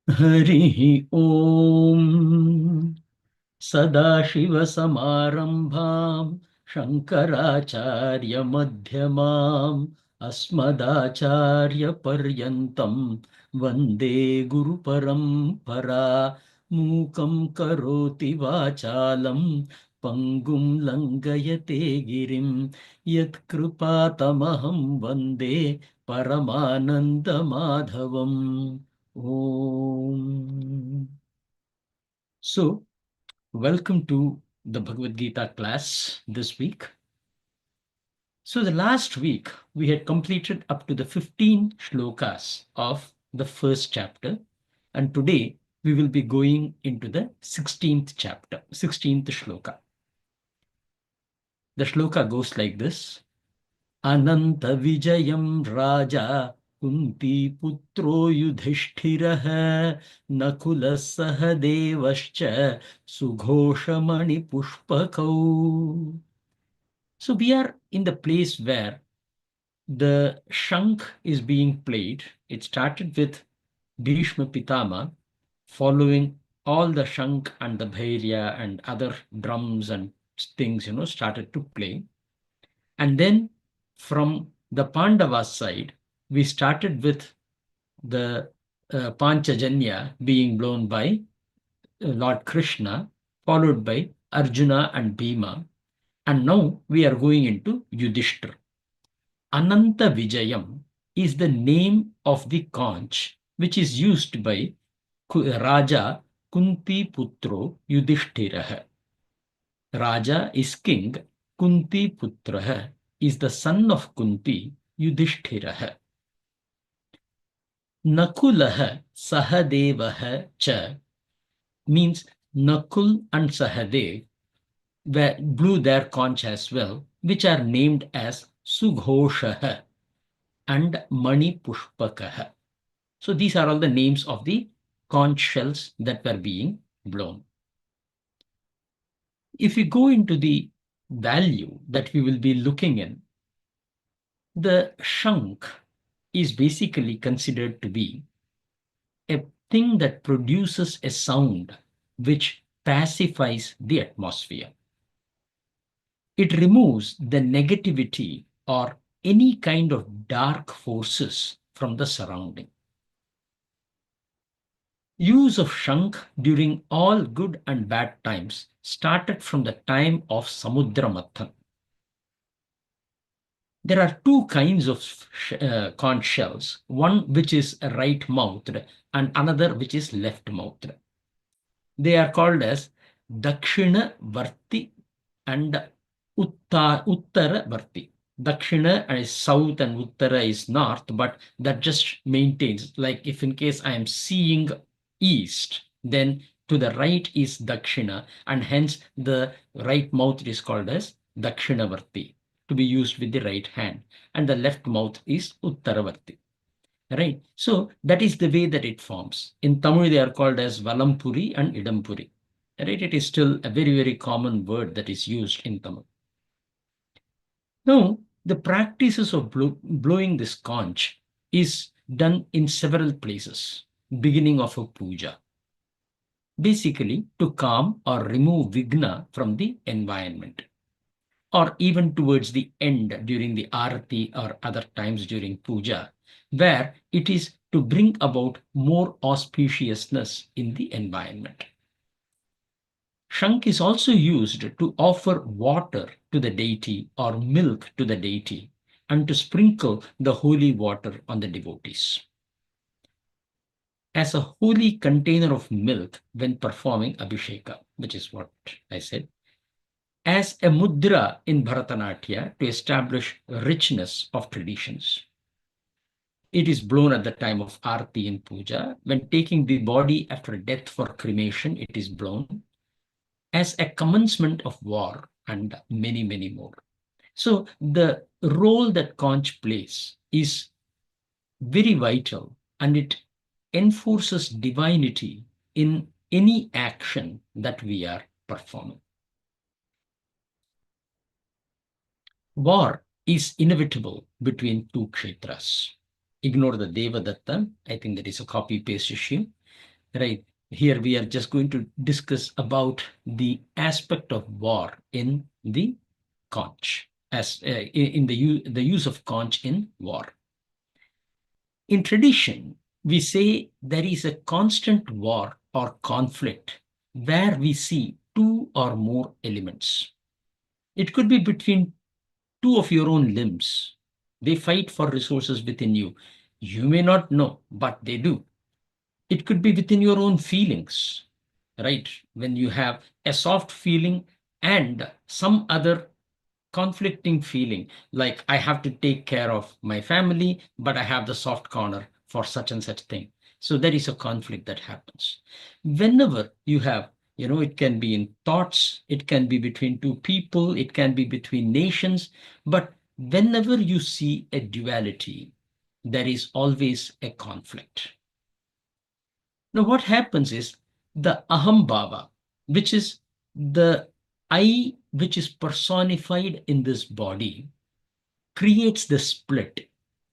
Harihi Om Sadashiva-Samarambham Shankaracharya-Madhyamam Asmadacharya-Paryantam Vande Guru-Parampara Mukam Karoti Vachalam Pangum Langayate Girim Yat Kripatamaham Vande Paramananda Madhavam. Om. So, welcome to the Bhagavad Gita class this week. So, the last week we had completed up to the 15 shlokas of the first chapter, and today we will be going into the 16th chapter, 16th shloka. The shloka goes like this: Ananta Vijayam Raja Kunti Putro Yudhishthirah Nakula Sahadevascha Sughoshamani Pushpakau. So we are in the place where the Shankh is being played. It started with Bhishma Pitama, following all the Shankh and the Bhairya and other drums and things, started to play. And then from the Pandavas side, we started with the Panchajanya being blown by Lord Krishna, followed by Arjuna and Bheema. And now we are going into Yudishtra. Ananta Vijayam is the name of the conch which is used by Raja Kunti Putro Yudhishthirah. Raja is king, Kunti Putraha is the son of Kunti, Yudhishthirah. Nakulaha Sahadevaha cha means Nakul and Sahadev blew their conch as well, which are named as Sughoshaha and Mani Pushpakaha. So these are all the names of the conch shells that were being blown. If we go into the value that we will be looking in, the Shankh is basically considered to be a thing that produces a sound which pacifies the atmosphere. It removes the negativity or any kind of dark forces from the surrounding. Use of Shankh during all good and bad times started from the time of Samudra Manthan. There are two kinds of conch shells, one which is right-mouthed and another which is left-mouthed. They are called as Dakshina Varti and Uttara Varti. Dakshina is south and Uttara is north, but that just maintains, like if in case I am seeing east, then to the right is Dakshina, and hence the right mouth is called as Dakshinavarti, to be used with the right hand, and the left mouth is Uttaravarti. Right? So that is the way that it forms. In Tamil, they are called as Valampuri and Idampuri. Right? It is still a very, very common word that is used in Tamil. Now, the practices of blowing this conch is done in several places, beginning of a puja. Basically, to calm or remove vigna from the environment, or even towards the end during the arati or other times during puja, where it is to bring about more auspiciousness in the environment. Shankh is also used to offer water to the deity or milk to the deity and to sprinkle the holy water on the devotees. As a holy container of milk when performing Abhisheka, which is what I said. As a mudra in Bharatanatyam to establish richness of traditions. It is blown at the time of Arati in Puja. When taking the body after death for cremation, it is blown as a commencement of war and many, many more. So the role that conch plays is very vital, and it enforces divinity in any action that we are performing. War is inevitable between two kshetras. Ignore the Devadatta. I think that is a copy-paste issue. right? Here we are just going to discuss about the aspect of war in the conch, as in the use of conch in war. In tradition, we say there is a constant war or conflict where we see two or more elements. It could be between two of your own limbs. They fight for resources within you. You may not know, but they do. It could be within your own feelings, right? When you have a soft feeling and some other conflicting feeling, like I have to take care of my family, but I have the soft corner for such and such thing. So there is a conflict that happens. Whenever you have, it can be in thoughts, it can be between two people, it can be between nations, but whenever you see a duality, there is always a conflict. Now, what happens is the aham bhava, which is the I which is personified in this body, creates the split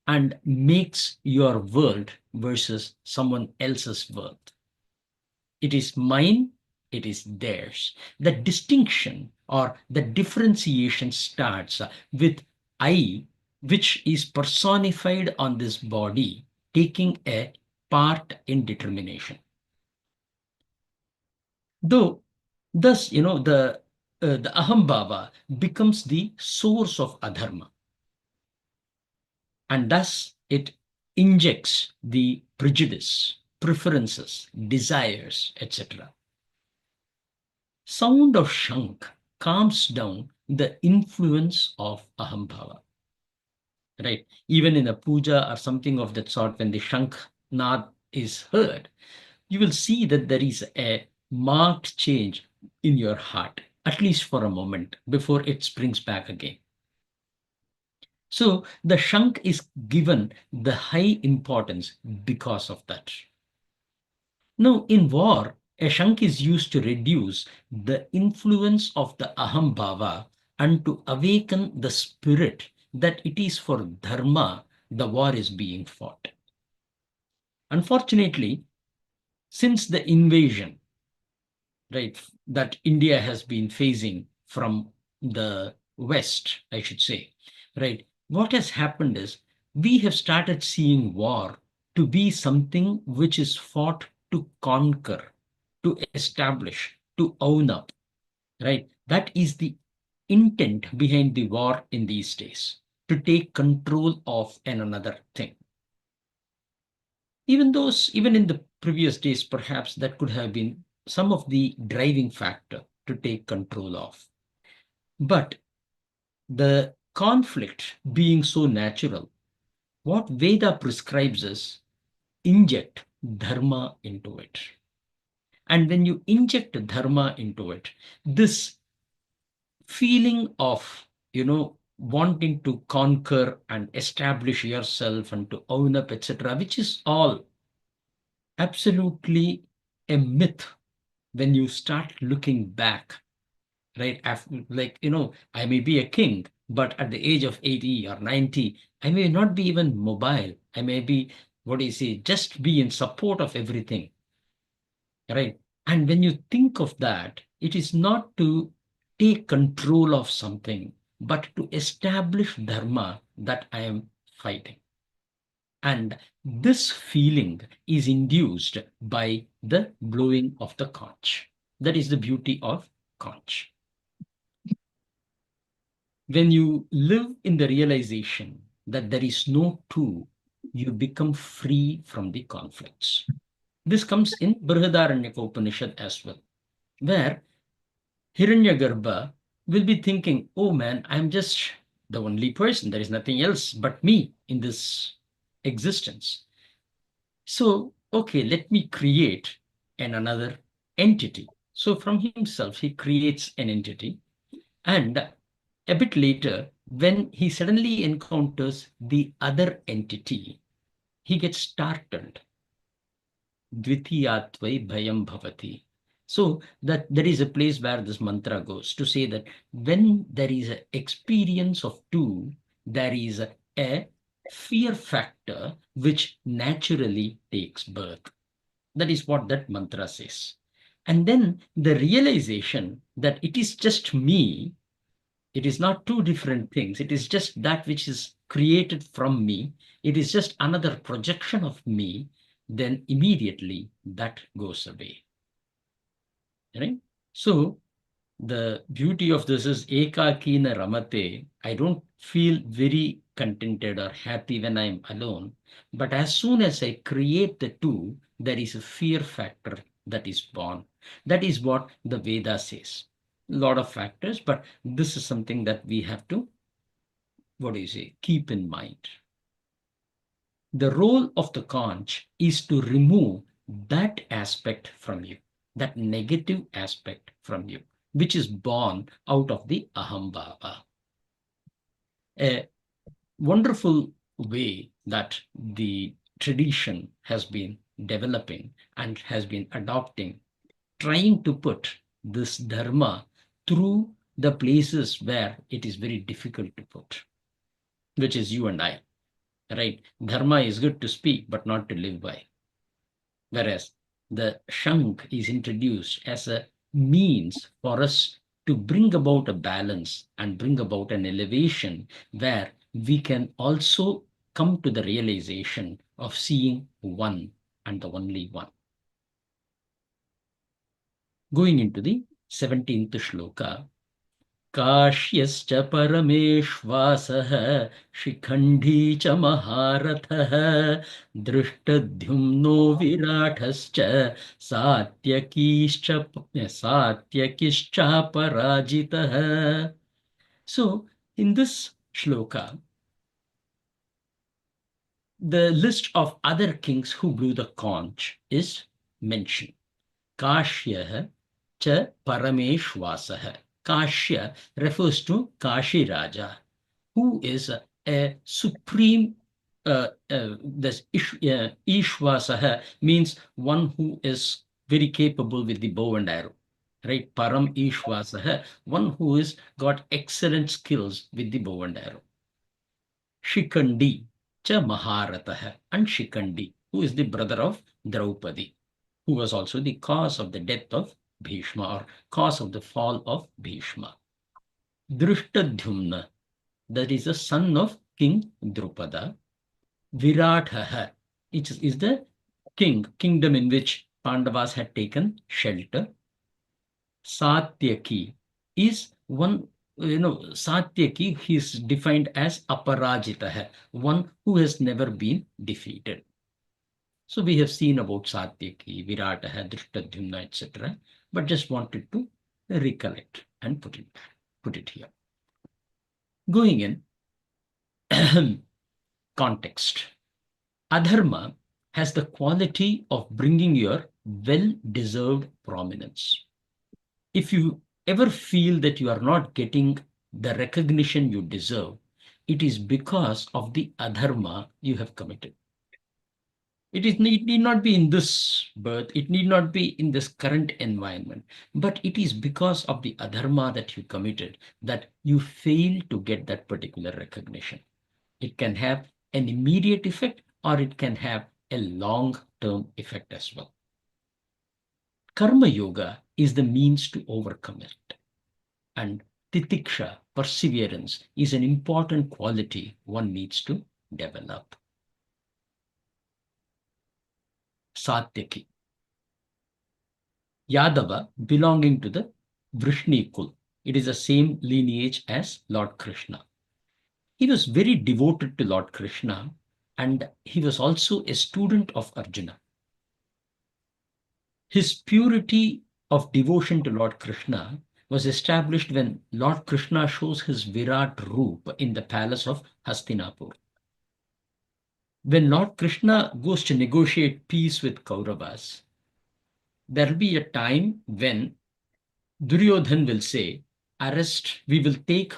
and makes your world versus someone else's world. It is mine, it is theirs. The distinction or the differentiation starts with I, which is personified on this body, taking a part in determination. Though, thus, the aham bhava becomes the source of adharma, and thus it injects the prejudice, preferences, desires, etc. Sound of Shankh calms down the influence of aham bhava. Right? Even in a puja or something of that sort, when the Shankh nad is heard, you will see that there is a marked change in your heart, at least for a moment, before it springs back again. So the Shankh is given the high importance because of that. Now, in war, a Shankh is used to reduce the influence of the Aham Bhava and to awaken the spirit that it is for Dharma the war is being fought. Unfortunately, since the invasion, right, that India has been facing from the West, I should say, right, what has happened is we have started seeing war to be something which is fought to conquer, to establish, to own up, right? That is the intent behind the war in these days, to take control of another thing. Even in the previous days, perhaps that could have been some of the driving factor to take control of. But the conflict being so natural, what Veda prescribes is inject dharma into it. And when you inject dharma into it, this feeling of, wanting to conquer and establish yourself and to own up, etc., which is all absolutely a myth when you start looking back, right? After, like, I may be a king, but at the age of 80 or 90, I may not be even mobile. I may be, what do you say, just be in support of everything, right? And when you think of that, it is not to take control of something, but to establish dharma that I am fighting. And this feeling is induced by the blowing of the conch. That is the beauty of conch. When you live in the realization that there is no two, you become free from the conflicts. This comes in Brihadaranyaka Upanishad as well, where Hiranyagarbha will be thinking, oh man, I'm just the only person. There is nothing else but me in this existence. So, okay, let me create another entity. So from himself, he creates an entity. And a bit later, when he suddenly encounters the other entity, he gets startled. Dvitiyatvai bhayam bhavati. So that there is a place where this mantra goes to say that when there is an experience of two, there is a fear factor which naturally takes birth. That is what that mantra says. And then the realization that it is just me, it is not two different things. It is just that which is created from me. It is just another projection of me. Then immediately that goes away. Right? So the beauty of this is ekakina ramate. I don't feel very contented or happy when I'm alone. But as soon as I create the two, there is a fear factor that is born. That is what the Veda says. A lot of factors, but this is something that we have to, keep in mind. The role of the conch is to remove that aspect from you, that negative aspect from you, which is born out of the ahambhava. A wonderful way that the tradition has been developing and has been adopting, trying to put this dharma through the places where it is very difficult to put, which is you and I, right? Dharma is good to speak, but not to live by. Whereas the Shankh is introduced as a means for us to bring about a balance and bring about an elevation where we can also come to the realization of seeing one and the only one. Going into the 17th shloka, काश्यश्च परमेश्वासः Shikhandi च महारथः दृष्टद्युम्नो विराटश्च सात्यकिश्चापराजितः. So in this shloka, the list of other kings who blew the conch is mentioned. Kashyah cha parameshwasah. Kashya refers to Kashi Raja, who is a supreme, Ishwasaha means one who is very capable with the bow and arrow, right? Param Ishwasaha, one who is got excellent skills with the bow and arrow. Shikandi cha Maharatah, and Shikandi, who is the brother of Draupadi, who was also the cause of the death of Bhishma or cause of the fall of Bhishma. Drishtadhyumna, that is the son of King Drupada. Viratha, it is the kingdom in which Pandavas had taken shelter. Satyaki is one, Satyaki is defined as aparajitah, one who has never been defeated. So we have seen about Satyaki, Virataha, Drishtadhyumna, etc. But just wanted to recollect and put it here. Going in context, adharma has the quality of bringing your well-deserved prominence. If you ever feel that you are not getting the recognition you deserve, it is because of the adharma you have committed. It need not be in this birth, it need not be in this current environment, but it is because of the adharma that you committed that you fail to get that particular recognition. It can have an immediate effect or it can have a long-term effect as well. Karma yoga is the means to overcome it. And titiksha, perseverance, is an important quality one needs to develop. Satyaki, Yadava belonging to the Vrishni Kul. It is the same lineage as Lord Krishna. He was very devoted to Lord Krishna and he was also a student of Arjuna. His purity of devotion to Lord Krishna was established when Lord Krishna shows his Virat Roop in the palace of Hastinapur. When Lord Krishna goes to negotiate peace with Kauravas, there will be a time when Duryodhan will say, arrest, we will take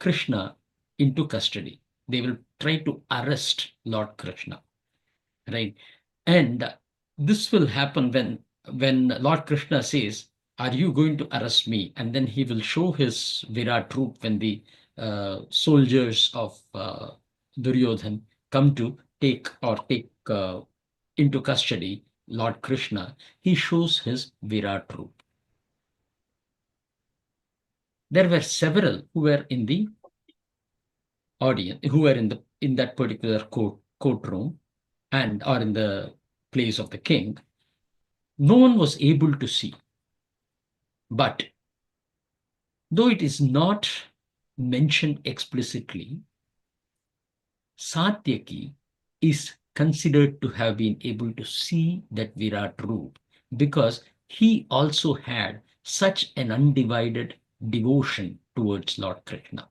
Krishna into custody. They will try to arrest Lord Krishna, right? And this will happen when Lord Krishna says, are you going to arrest me? And then he will show his Virat Roop when the soldiers of Duryodhan come to take into custody Lord Krishna, he shows his Virat Roop. There were several who were in the audience, who were in that particular courtroom and or in the place of the king. No one was able to see. But though it is not mentioned explicitly, Saatyaki is considered to have been able to see that Virat Roop because he also had such an undivided devotion towards Lord Krishna.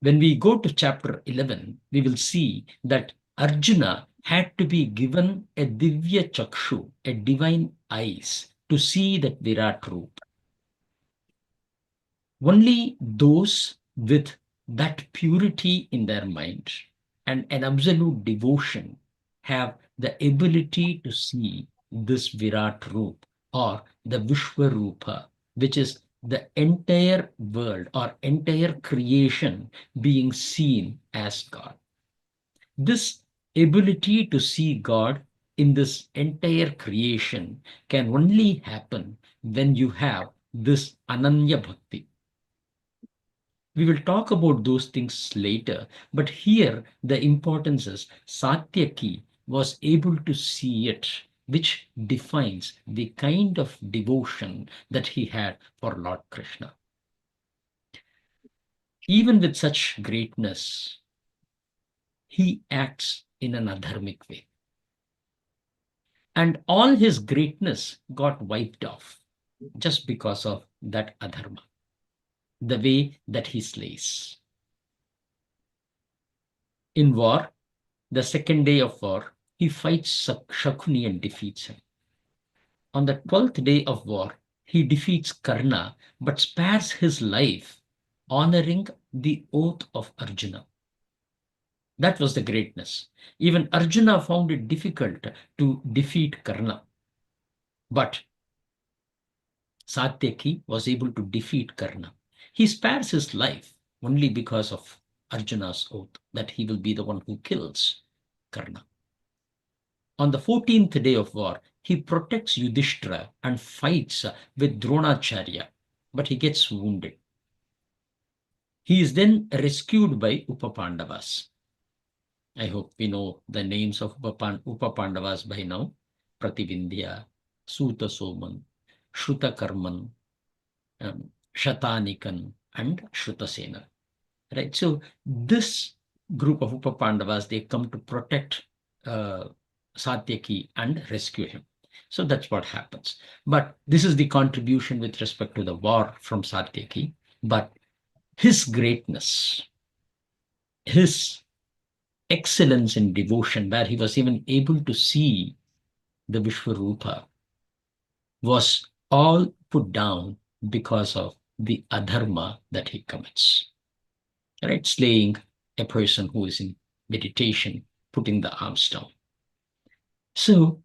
When we go to chapter 11, we will see that Arjuna had to be given a Divya Chakshu, a divine eyes, to see that Virat Roop. Only those with that purity in their mind and an absolute devotion have the ability to see this Virat Roop or the Vishwaroopa, which is the entire world or entire creation being seen as God. This ability to see God in this entire creation can only happen when you have this Ananya Bhakti. We will talk about those things later, but here the importance is Satyaki was able to see it, which defines the kind of devotion that he had for Lord Krishna. Even with such greatness, he acts in an adharmic way. And all his greatness got wiped off just because of that adharma, the way that he slays. In war, the second day of war, he fights Shakuni and defeats him. On the 12th day of war, he defeats Karna but spares his life, honoring the oath of Arjuna. That was the greatness. Even Arjuna found it difficult to defeat Karna. But Satyaki was able to defeat Karna. He spares his life only because of Arjuna's oath that he will be the one who kills Karna. On the 14th day of war, he protects Yudishtra and fights with Dronacharya, but he gets wounded. He is then rescued by Upapandavas. I hope we know the names of Upapandavas by now. Prati-Vindhya, Sootha-Soman, Shruta-Karman, Shataa-nikan, and Shruta-Senan. Right? So this group of Upapandavas, they come to protect Satyaki and rescue him. So that's what happens. But this is the contribution with respect to the war from Satyaki. But his greatness, his excellence in devotion, where he was even able to see the Vishwaroopa, was all put down because of the adharma that he commits. Right? Slaying a person who is in meditation, putting the arms down. So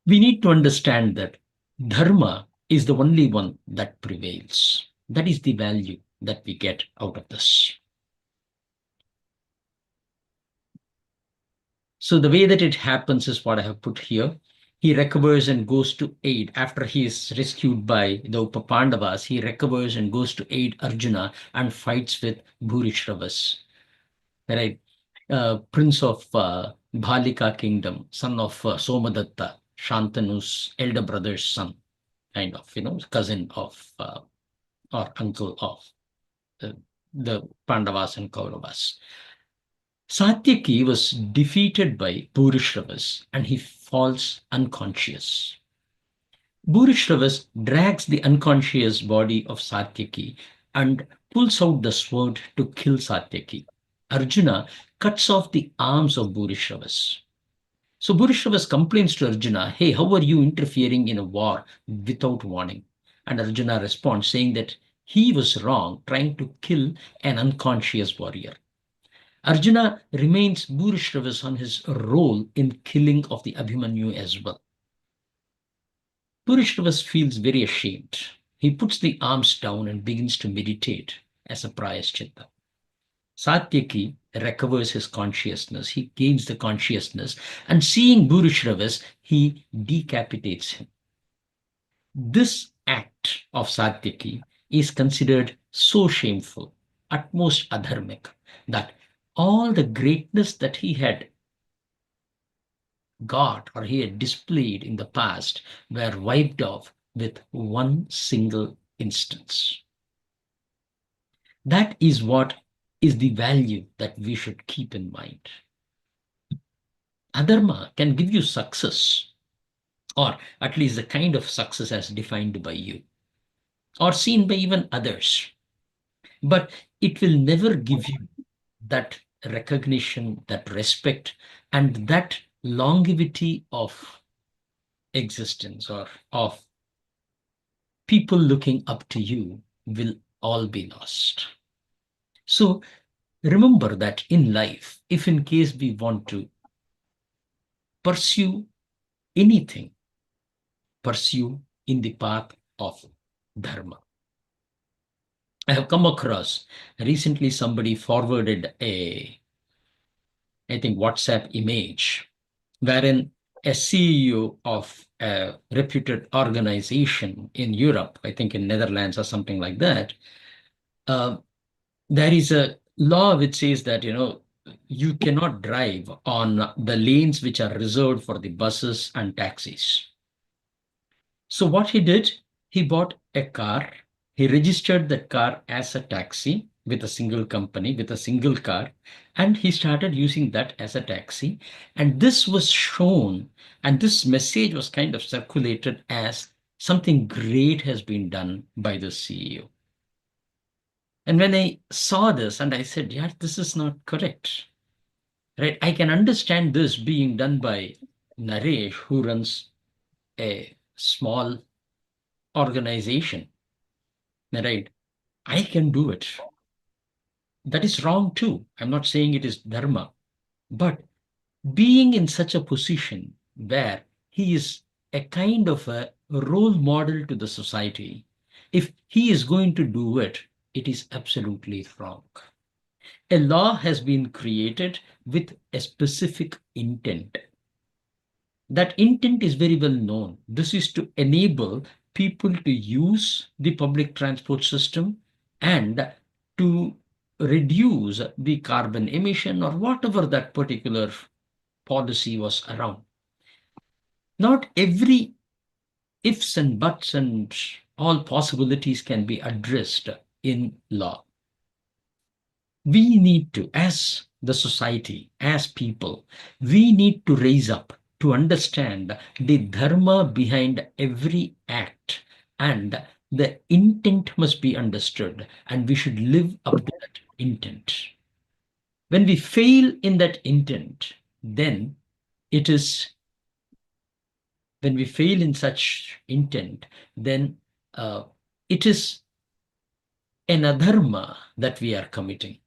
we need to understand that dharma is the only one that prevails. That is the value that we get out of this. So the way that it happens is what I have put here. He recovers and goes to aid. After he is rescued by the Upapandavas, he recovers and goes to aid Arjuna and fights with Bhurishravas, right? Prince of Bhalika kingdom, son of Somadatta, Shantanu's elder brother's son, kind of, cousin of or uncle of the Pandavas and Kauravas. Satyaki was defeated by Bhurishravas and he falls unconscious. Bhurishravas drags the unconscious body of Satyaki and pulls out the sword to kill Satyaki. Arjuna cuts off the arms of Bhurishravas. So Bhurishravas complains to Arjuna, hey, how are you interfering in a war without warning? And Arjuna responds saying that he was wrong trying to kill an unconscious warrior. Arjuna reminds Bhurishravas on his role in killing of the Abhimanyu as well. Bhurishravas feels very ashamed. He puts the arms down and begins to meditate as a prayaschitta. Satyaki recovers his consciousness. He gains the consciousness, and seeing Bhurishrava's, he decapitates him. This act of Satyaki is considered so shameful, utmost adharmic, that all the greatness that he had got or he had displayed in the past were wiped off with one single instance. That is what is the value that we should keep in mind. Adharma can give you success, or at least the kind of success as defined by you, or seen by even others. But it will never give you that recognition, that respect, and that longevity of existence, or of people looking up to you, will all be lost. So remember that in life, if in case we want to pursue anything, pursue in the path of Dharma. I have come across recently, somebody forwarded I think, WhatsApp image wherein a CEO of a reputed organization in Europe, I think in Netherlands or something like that, there is a law which says that, you cannot drive on the lanes which are reserved for the buses and taxis. So what he did, he bought a car, he registered the car as a taxi with a single company, with a single car, and he started using that as a taxi. And this was shown, and this message was kind of circulated as something great has been done by the CEO. And when I saw this, and I said, yeah, this is not correct. Right? I can understand this being done by Naresh, who runs a small organization. Right? I can do it. That is wrong too. I'm not saying it is dharma, but being in such a position where he is a kind of a role model to the society, if he is going to do it, it is absolutely wrong. A law has been created with a specific intent. That intent is very well known. This is to enable people to use the public transport system and to reduce the carbon emission or whatever that particular policy was around. Not every ifs and buts and all possibilities can be addressed in law. We need to, as the society, as people, we need to raise up to understand the dharma behind every act, and the intent must be understood, and we should live up to that intent. When we fail in that intent, then it is, when we fail in such intent, then it is an adharma that we are committing.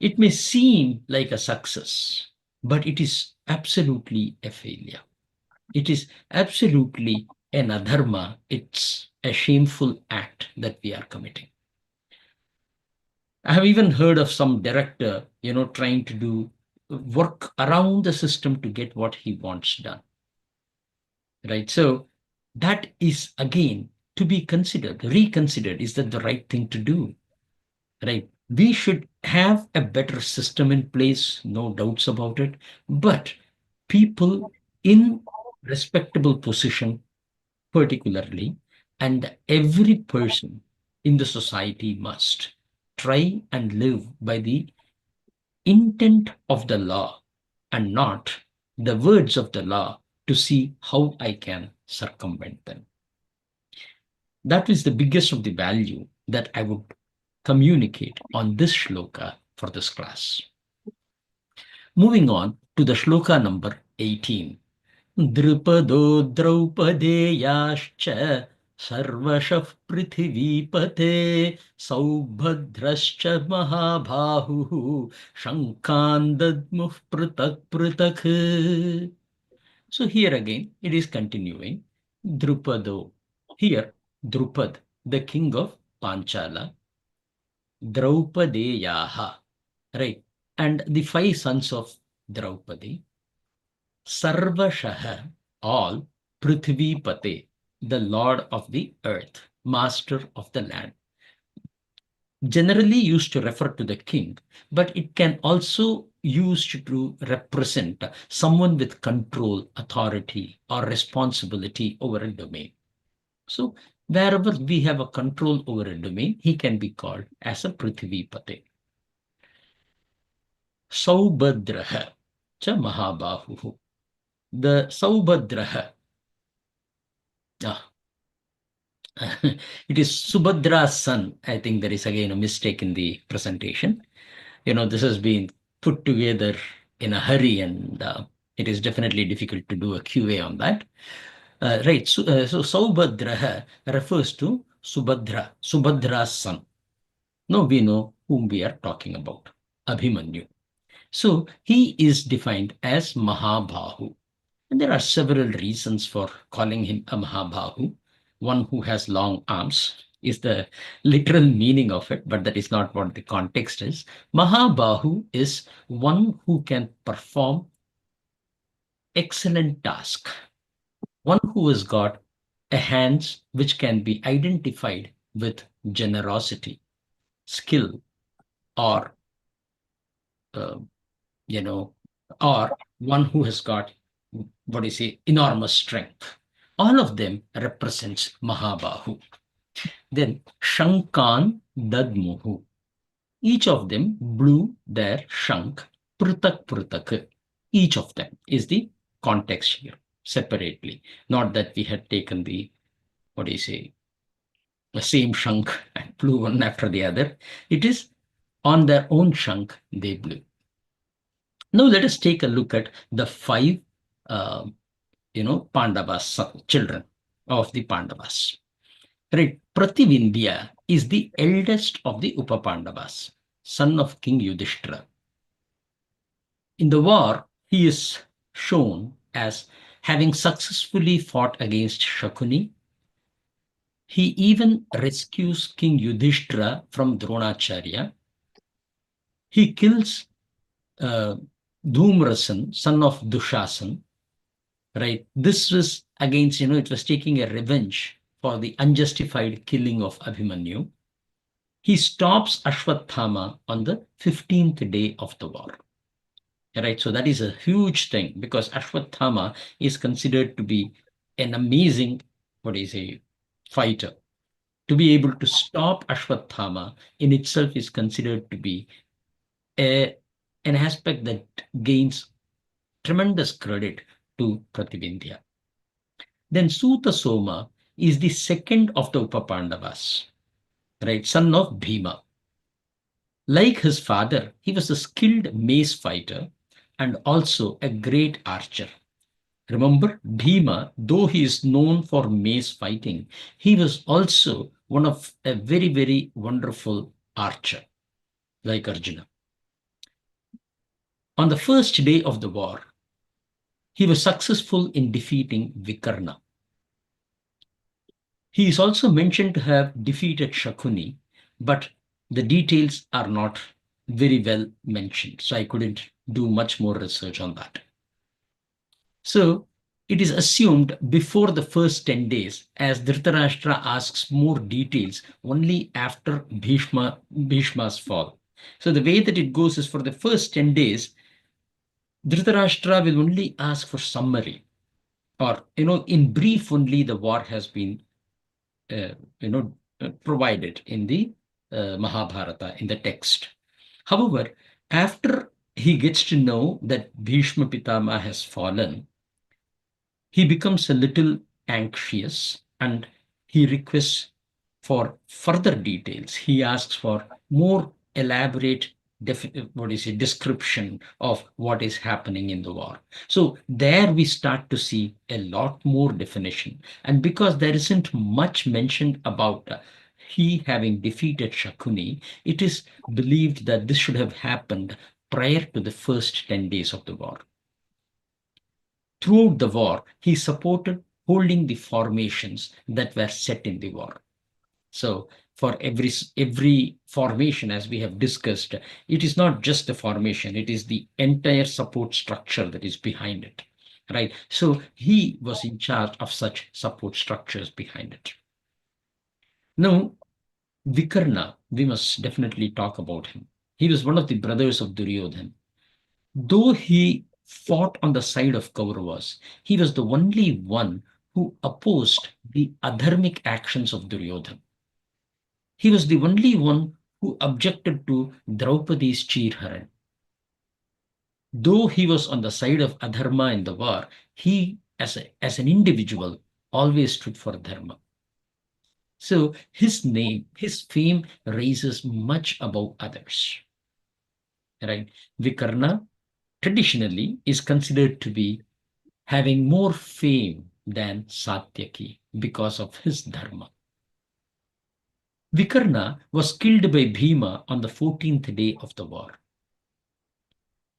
It may seem like a success, but it is absolutely a failure. It is absolutely an adharma. It's a shameful act that we are committing. I have even heard of some director, trying to do work around the system to get what he wants done. Right? So that is again to be considered, reconsidered. Is that the right thing to do? Right? We should have a better system in place, no doubts about it. But people in respectable position, particularly, and every person in the society must try and live by the intent of the law and not the words of the law to see how I can circumvent them. That is the biggest of the value that I would communicate on this shloka for this class. Moving on to the shloka number 18. Drupado Draupadeyaascha sarvashah prithivipate saubhadrascha mahabhahu shankhan dadmuh pratak pratak. So here again, it is continuing. Drupado. Here, Drupad, the king of Panchala, Draupadeyaha, right? And the 5 sons of Draupadi, Sarvashaha, all, Prithvipate, the lord of the earth, master of the land. Generally used to refer to the king, but it can also used to represent someone with control, authority, or responsibility over a domain. So wherever we have a control over a domain, he can be called as a Prithvipate. Saubhadraha cha Mahabahu. The Saubhadraha, ah, it is Subhadra's son. I think there is again a mistake in the presentation. This has been put together in a hurry, and it is definitely difficult to do a QA on that. Right. So Saubhadraha refers to Subhadra's son. Now we know whom we are talking about, Abhimanyu. So he is defined as Mahabahu. And there are several reasons for calling him a Mahabahu. One who has long arms is the literal meaning of it, but that is not what the context is. Mahabahu is one who can perform excellent task, one who has got a hands which can be identified with generosity, skill, or uh, you know, or one who has got, what do you say, enormous strength. All of them represents Mahabahu. Then Shankhan Dadmuhu. Each of them blew their Shankh, Prutak Prutak. Each of them is the context here, separately. Not that we had taken the, what do you say, the same Shankh and blew one after the other. It is on their own Shankh they blew. Now let us take a look at the 5 uh, Pandavas, children of the Pandavas. Right. Prati-Vindhya is the eldest of the Upapandavas, son of King Yudishtra. In the war, he is shown as having successfully fought against Shakuni. He even rescues King Yudishtra from Dronacharya. He kills uh, Dhumrasan, son of Dushasan. Right. This was against, it was taking a revenge for the unjustified killing of Abhimanyu. He stops Ashwathama on the 15th day of the war. Right. So that is a huge thing, because Ashwathama is considered to be an amazing, fighter. To be able to stop Ashwathama in itself is considered to be an aspect that gains tremendous credit to Prati-Vindhya. Then Sootha-Soma is the second of the Upapandavas, right, son of Bheema. Like his father, he was a skilled mace fighter and also a great archer. Remember, Bheema, though he is known for mace fighting, he was also one of a very, very wonderful archer, like Arjuna. On the first day of the war, he was successful in defeating Vikarna. He is also mentioned to have defeated Shakuni, but the details are not very well mentioned, so I couldn't do much more research on that. So it is assumed before the first 10 days, as Dhritarashtra asks more details only after Bhishma's fall. So the way that it goes is, for the first 10 days, Dhritarashtra will only ask for summary, or, in brief only the war has been, provided in the Mahabharata, in the text. However, after he gets to know that Bhishma Pitama has fallen, he becomes a little anxious and he requests for further details. He asks for more elaborate description of what is happening in the war. So there we start to see a lot more definition. And because there isn't much mentioned about he having defeated Shakuni, it is believed that this should have happened prior to the first 10 days of the war. Throughout the war, he supported holding the formations that were set in the war. So for every formation, as we have discussed, it is not just the formation, it is the entire support structure that is behind it, right? So he was in charge of such support structures behind it. Now, Vikarna, we must definitely talk about him. He was one of the brothers of Duryodhan. Though he fought on the side of Kauravas, he was the only one who opposed the adharmic actions of Duryodhan. He was the only one who objected to Draupadi's Chirharan. Though he was on the side of adharma in the war, he, as an individual, always stood for dharma. So his name, his fame raises much above others. Right? Vikarna traditionally is considered to be having more fame than Saatyaki because of his dharma. Vikarna was killed by Bheema on the 14th day of the war.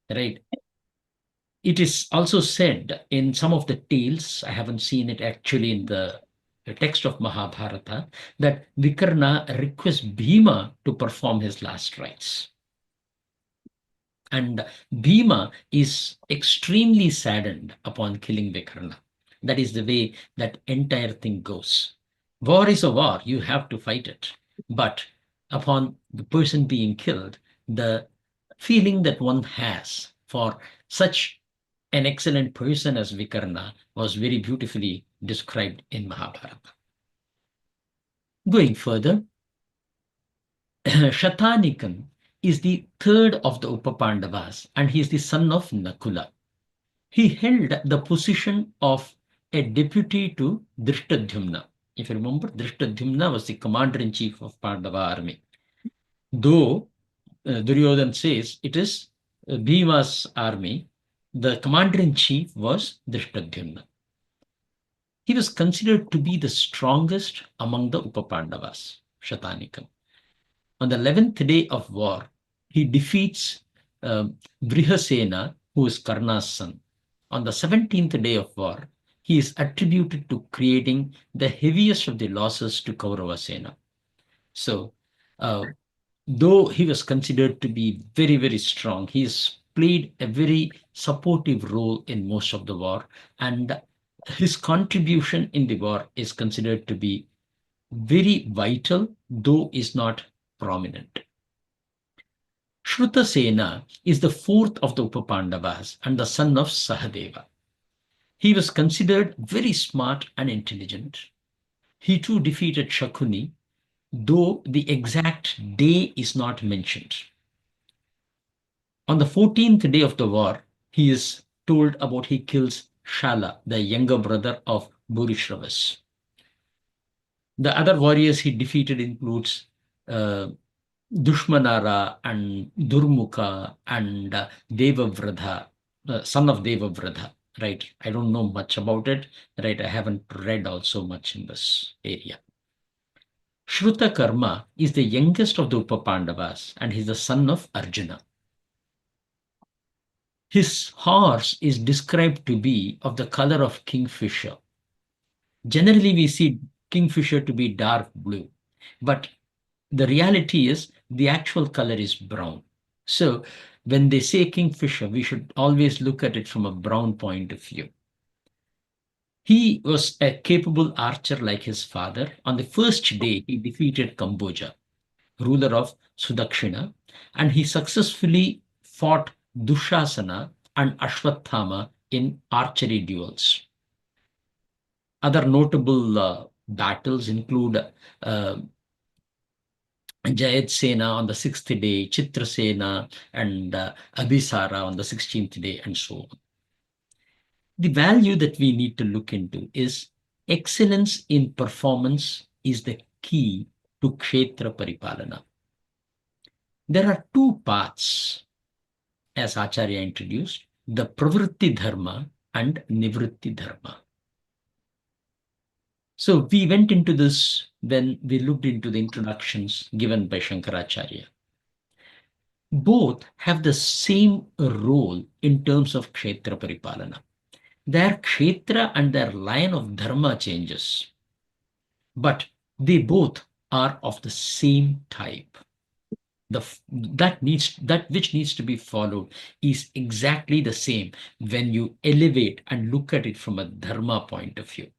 Right? It is also said in some of the tales, I haven't seen it actually in the text of Mahabharata, that Vikarna requests Bheema to perform his last rites. And Bheema is extremely saddened upon killing Vikarna. That is the way that entire thing goes. War is a war, you have to fight it. But upon the person being killed, the feeling that one has for such an excellent person as Vikarna was very beautifully described in Mahabharata. Going further, Shataa-nikan is the third of the Upapandavas, and he is the son of Nakula. He held the position of a deputy to Drishtadhyumna. If you remember, Drishtadhyumna was the commander-in-chief of Pandava army. Though Duryodhan says it is Bhima's army, the commander-in-chief was Drishtadhyumna. He was considered to be the strongest among the Upapandavas, Shataa-nikan. On the 11th day of war, he defeats Vrihasena, who is Karna's son. On the 17th day of war, he is attributed to creating the heaviest of the losses to Kaurava Sena. So, though he was considered to be very, very strong, he has played a very supportive role in most of the war, and his contribution in the war is considered to be very vital, though is not prominent. Shruta-Senan is the fourth of the Upapandavas and the son of Sahadeva. He was considered very smart and intelligent. He too defeated Shakuni, though the exact day is not mentioned. On the 14th day of the war, he is told about he kills Shala, the younger brother of Bhurishravas. The other warriors he defeated includes Dushmanara and Durmukha and Devavradha, son of Devavradha, right? I don't know much about it, right? I haven't read also much in this area. Shruta-Karma is the youngest of the Upapandavas and he's the son of Arjuna. His horse is described to be of the color of kingfisher. Generally, we see kingfisher to be dark blue, but the reality is the actual color is brown. So when they say kingfisher, we should always look at it from a brown point of view. He was a capable archer like his father. On the first day, he defeated Kamboja, ruler of Sudakshina, and he successfully fought Dushasana and Ashwathama in archery duels. Other notable battles include Jayad Sena on the 6th day, Chitrasena and Abhisara on the 16th day, and so on. The value that we need to look into is excellence in performance is the key to Kshetra Paripaalana. There are two paths, as Aachaarya introduced, the pravrutti dharma and nivrutti dharma. So we went into this when we looked into the introductions given by Shankaracharya. Both have the same role in terms of Kshetra Paripaalana. Their Kshetra and their line of Dharma changes, but they both are of the same type. That which needs to be followed is exactly the same when you elevate and look at it from a dharma point of view.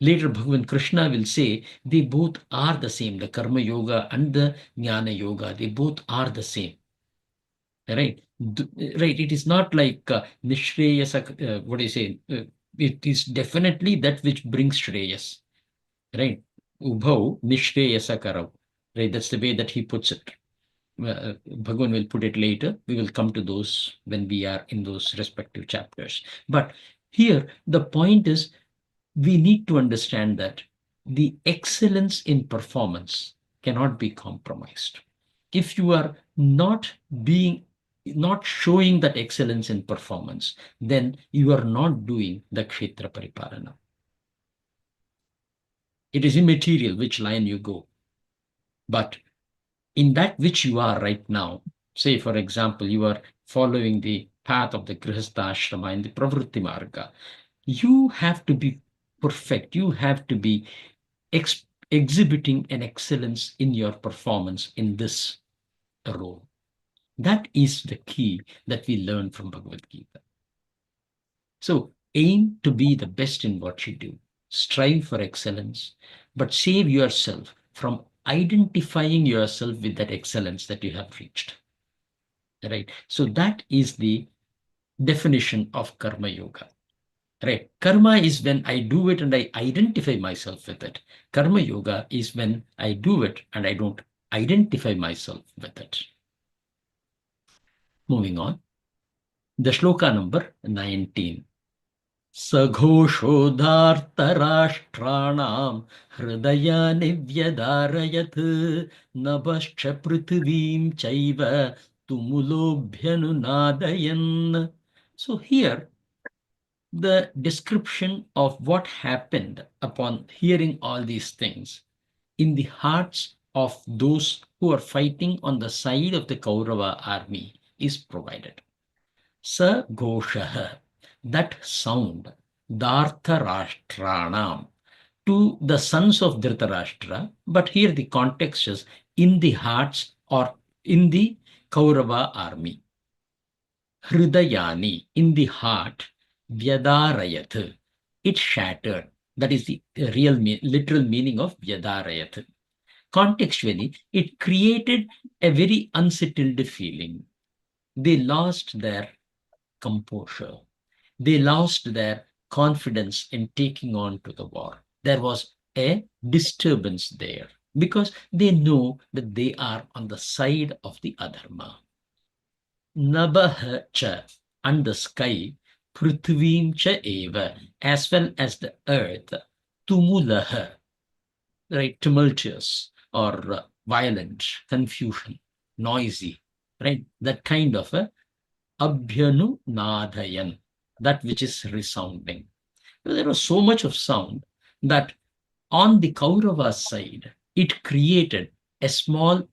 Later, Bhagavan Krishna will say they both are the same. The Karma Yoga and the Jnana Yoga, they both are the same. Right? Right. It is not like Nishreyasa, what do you say? It is definitely that which brings Shreyas. Right? Ubhau Nishreyasa Karau. Right? That's the way that he puts it. Bhagwan will put it later. We will come to those when we are in those respective chapters. But here, the point is we need to understand that the excellence in performance cannot be compromised. If you are not showing that excellence in performance, then you are not doing the Kshetra Paripaalana. It is immaterial which line you go. But in that which you are right now, say, for example, you are following the path of the Grihastha Ashrama in the Pravrutti Marga, you have to be perfect. You have to be exhibiting an excellence in your performance in this role. That is the key that we learn from Bhagavad Gita. So aim to be the best in what you do. Strive for excellence, but save yourself from identifying yourself with that excellence that you have reached. Right? So that is the definition of Karma Yoga. Right? Karma is when I do it and I identify myself with it. Karma Yoga is when I do it and I don't identify myself with it. Moving on. The Shloka number 19. Saghoshodhartarashtraणां hridayani vyadarayat nabascha prithivim chaiva tumulobhyanunadayan. So here, the description of what happened upon hearing all these things in the hearts of those who are fighting on the side of the Kaurava army is provided. Sa Goshaha, that sound, Dhartarashtranam, to the sons of Dhritarashtra, but here the context is in the hearts or in the Kaurava army. Hridayani, in the heart, Vyadarayat, it shattered. That is the real, literal meaning of Vyadarayat. Contextually, it created a very unsettled feeling. They lost their composure. They lost their confidence in taking on to the war. There was a disturbance there because they know that they are on the side of the adharma. Nabah cha, and the sky, prithvim cha eva, as well as the earth, tumulah, right, tumultuous or violent, confusion, noisy, right, that kind of a abhyanu nadayan, that which is resounding. There was so much of sound that on the Kaurava side, it created a small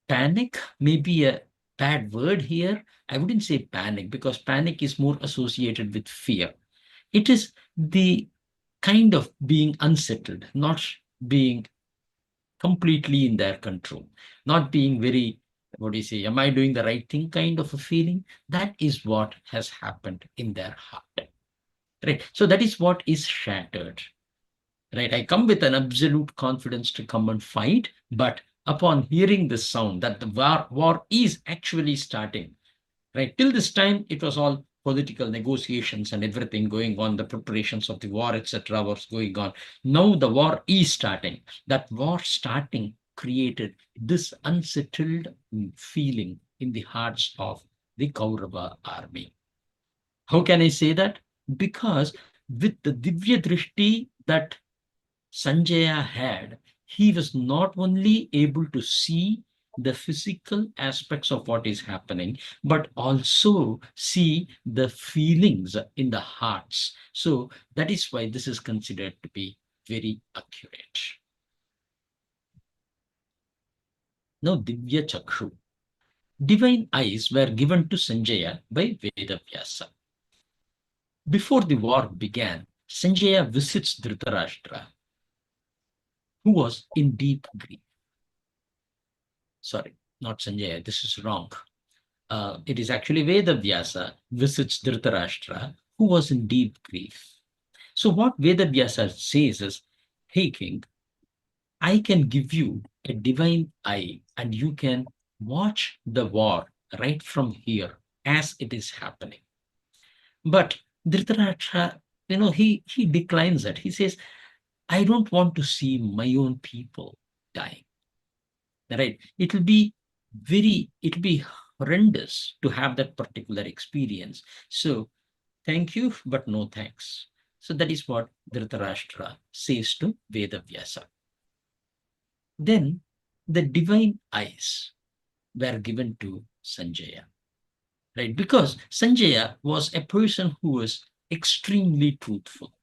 panic, maybe a bad word here. I wouldn't say panic because panic is more associated with fear. It is the kind of being unsettled, not being completely in their control, not being very, what do you say, am I doing the right thing kind of a feeling. That is what has happened in their heart. Right. So that is what is shattered. Right. I come with an absolute confidence to come and fight, but upon hearing this sound that the war is actually starting, right? Till this time, it was all political negotiations and everything going on, the preparations of the war, etc., was going on. Now the war is starting. That war starting created this unsettled feeling in the hearts of the Kaurava army. How can I say that? Because with the Divya Drishti that Sanjaya had, he was not only able to see the physical aspects of what is happening, but also see the feelings in the hearts. So that is why this is considered to be very accurate. Now, Divya Chakshu. Divine eyes were given to Sanjaya by Vedavyasa. Before the war began, Sanjaya visits Dhritarashtra. who was in deep grief. Sorry, not Sanjaya, this is wrong. It is actually Vedavyasa visits Dhritarashtra, who was in deep grief. So what Vedavyasa says is, hey king, I can give you a divine eye and you can watch the war right from here as it is happening. But Dhritarashtra, he declines it. He says, I don't want to see my own people dying. Right? It'll be horrendous to have that particular experience. So thank you, but no thanks. So that is what Dhritarashtra says to Vedavyasa. Then the divine eyes were given to Sanjaya, right? Because Sanjaya was a person who was extremely truthful,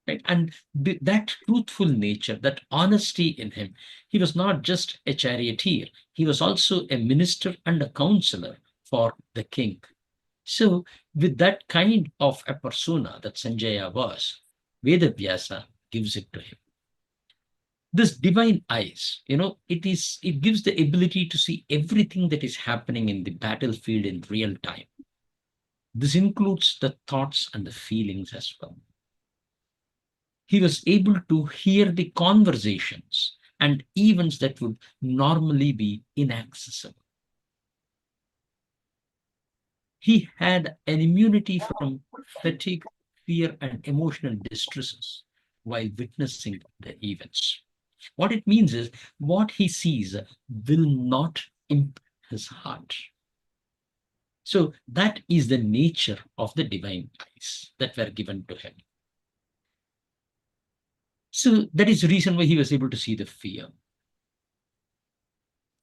right? And that truthful nature, that honesty in him, he was not just a charioteer, he was also a minister and a counselor for the king. So with that kind of a persona that Sanjaya was, Vedavyasa gives it to him. This divine eyes, it gives the ability to see everything that is happening in the battlefield in real time. This includes the thoughts and the feelings as well. He was able to hear the conversations and events that would normally be inaccessible. He had an immunity from fatigue, fear, and emotional distresses while witnessing the events. What it means is what he sees will not impact his heart. So that is the nature of the divine eyes that were given to him. So that is the reason why he was able to see the fear.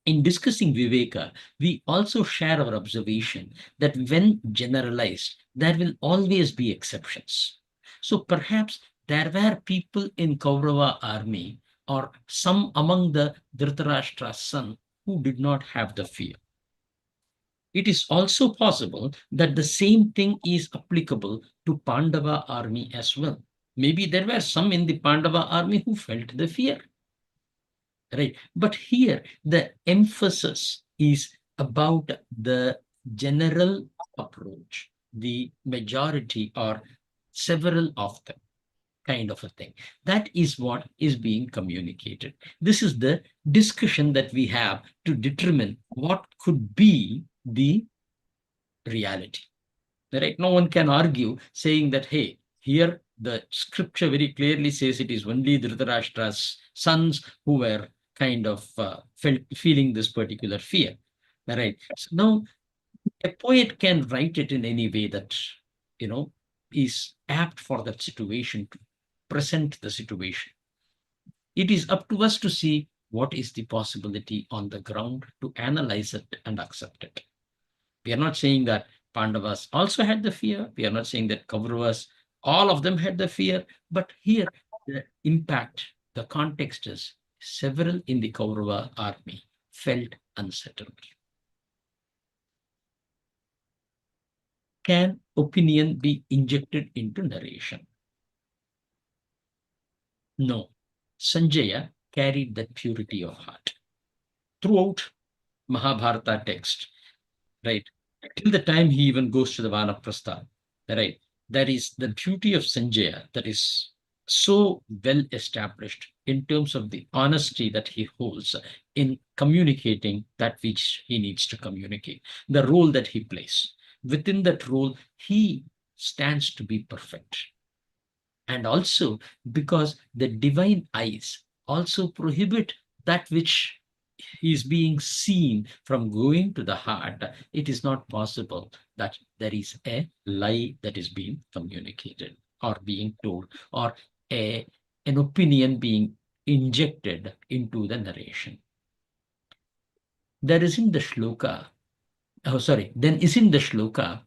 In discussing Viveka, we also share our observation that when generalized, there will always be exceptions. So perhaps there were people in Kaurava army or some among the Dhritarashtra's son who did not have the fear. It is also possible that the same thing is applicable to Pandava army as well. Maybe there were some in the Pandava army who felt the fear. Right. But here the emphasis is about the general approach, the majority or several of them kind of a thing. That is what is being communicated. This is the discussion that we have to determine what could be the reality. Right? No one can argue saying that, hey, here the scripture very clearly says it is only Dhritarashtra's sons who were kind of feeling this particular fear. Right? So now a poet can write it in any way that, is apt for that situation to present the situation. It is up to us to see what is the possibility on the ground to analyze it and accept it. We are not saying that Pandavas also had the fear. We are not saying that Kauravas, all of them had the fear. But here, the impact, the context is several in the Kaurava army felt unsettled. Can opinion be injected into narration? No. Sanjaya carried that purity of heart. Throughout Mahabharata text, right, till the time he even goes to the Vanaprastha, right, that is the beauty of Sanjaya that is so well established in terms of the honesty that he holds in communicating that which he needs to communicate, the role that he plays. Within that role, he stands to be perfect. And also because the divine eyes also prohibit that which is being seen from going to the heart, it is not possible that there is a lie that is being communicated or being told, or an opinion being injected into the narration. There is in the shloka, then is in the shloka,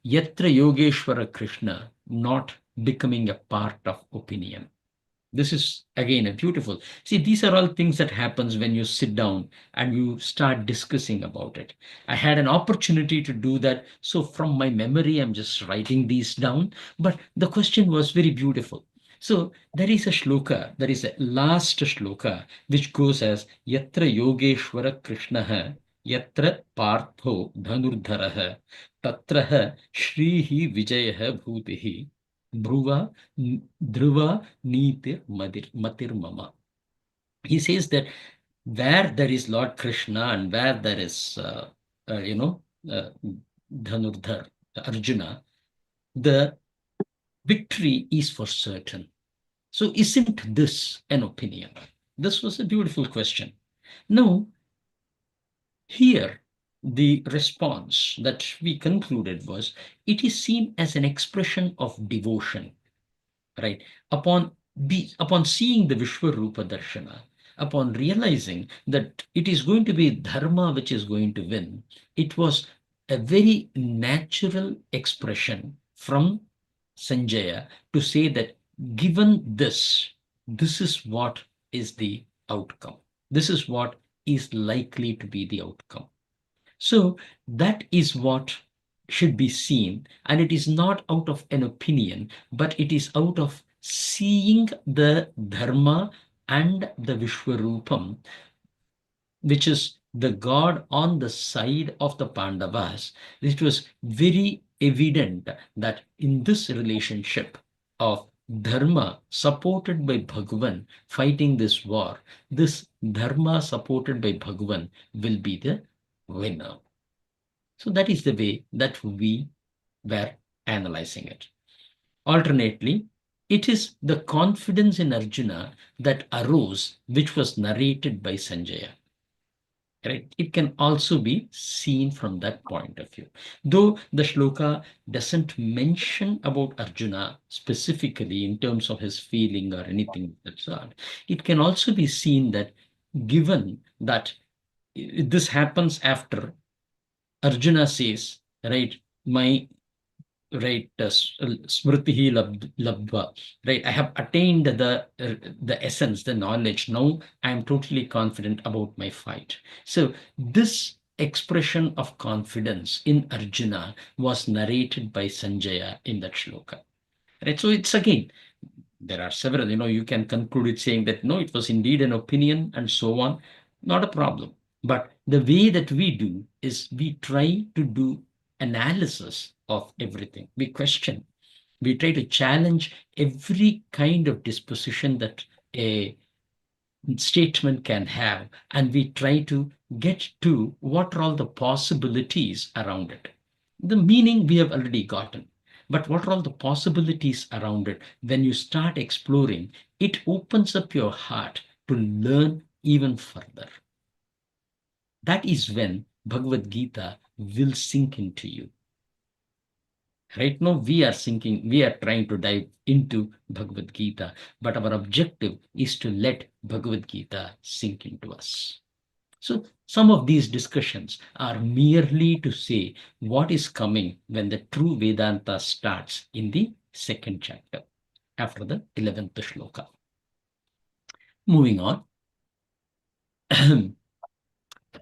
Yatra Yogeshwara Krishna not becoming a part of opinion. This is again a beautiful. See, these are all things that happens when you sit down and you start discussing about it. I had an opportunity to do that. So from my memory, I'm just writing these down. But the question was very beautiful. So there is a shloka, there is a last shloka, which goes as Yatra Yogeshwara Krishnaha, Yatra Partho Dhanurdharaha, Tatraha Shrihi Vijayaha Bhutihi, Dhruva Dhruva Nitir Matir Mama. He says that where there is Lord Krishna and where there is, uh, Dhanurdhar, Arjuna, the victory is for certain. So isn't this an opinion? This was a beautiful question. Now, here, the response that we concluded was, it is seen as an expression of devotion, right? Upon seeing the Vishwaroopa Darshana, upon realizing that it is going to be Dharma which is going to win, it was a very natural expression from Sanjaya to say that given this is what is the outcome. This is what is likely to be the outcome. So that is what should be seen, and it is not out of an opinion, but it is out of seeing the Dharma and the Vishwarupam, which is the God on the side of the Pandavas. It was very evident that in this relationship of Dharma supported by Bhagwan fighting this war, this Dharma supported by Bhagwan will be the winner. So that is the way that we were analyzing it. Alternately, it is the confidence in Arjuna that arose, which was narrated by Sanjaya. Right? It can also be seen from that point of view. Though the shloka doesn't mention about Arjuna specifically in terms of his feeling or anything of that sort, it can also be seen that given that this happens after Arjuna says, right, my right smritihi labdva, right, I have attained the essence, the knowledge. Now I am totally confident about my fight. So this expression of confidence in Arjuna was narrated by Sanjaya in that shloka. Right. So it's again, there are several, you can conclude it saying that no, it was indeed an opinion and so on. Not a problem. But the way that we do is we try to do analysis of everything. We question. We try to challenge every kind of disposition that a statement can have, and we try to get to what are all the possibilities around it. The meaning we have already gotten, but what are all the possibilities around it? When you start exploring, it opens up your heart to learn even further. That is when Bhagavad Gita will sink into you. Right now, we are trying to dive into Bhagavad Gita, but our objective is to let Bhagavad Gita sink into us. So some of these discussions are merely to say what is coming when the true Vedanta starts in the second chapter, after the 11th shloka. Moving on.